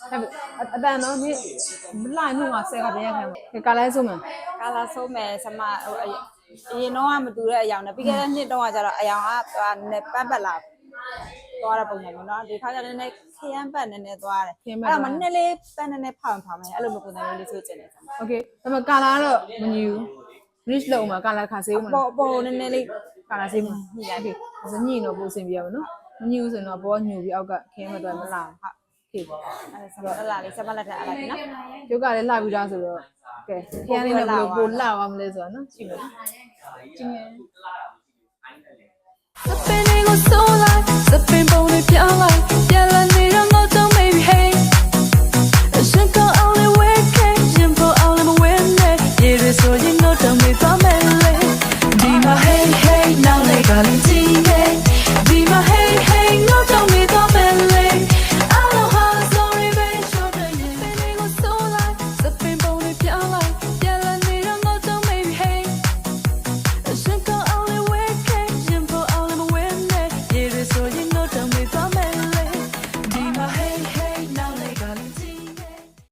အတန်တော့ဒီလိုက်နှုတ်ကဆဲကတည်းကခံကလည်းဆုံးမယ် ကာလာဆုံးမယ်ဆမဟိုအရင်တော့မတူတဲ့အယောင်နဲ့ပြီးခဲ့တဲ့နှစ်တော့ကကျတော့အယောင်ကနည်းပတ်ပတ်လာသွားတဲ့ပုံစံမျိုးနော်ဒီခါကျတော့နည်းခရမ်းပတ်နည်းနည်းသွားတယ်အဲ့တော့မနည်းလေးပတ်နည်းနည်းဖောင်မယ်အဲ့လိုမျိုးပုံစံမျိုးလေးဆိုကျင်တယ်ဆမ โอเคဒါပေမဲ့ကာလာတော့မညူ reach လောက်မှာကာလာခါဆေးဦးမှာ ပေါ်နည်းနည်းလေး ကာလာဆေးမှာညိလိုက်ပြီဒါညိတော့ပို့အဆင်ပြေရပါနော်မညူဆိုရင်တော့ဘောညူပြီးအောက်ကခင်းမတော့မလာဟုတ်ဖြစ်ပါ အဲ့ဆမလာလေးဆမလက်ထက်အလိုက်နော် ကျုပ်ကလည်းလှပြီးသားဆိုတော့ကဲခင်းလေးနဲ့ဘယ်လိုပို့လှအောင်မလဲဆိုတော့နော်ကြည့်မယ်ကြည့်မယ် Zapin go so like, zapin bone ပြောင်းလိုက်ပြန်လာနေတော့ငေါ့တော့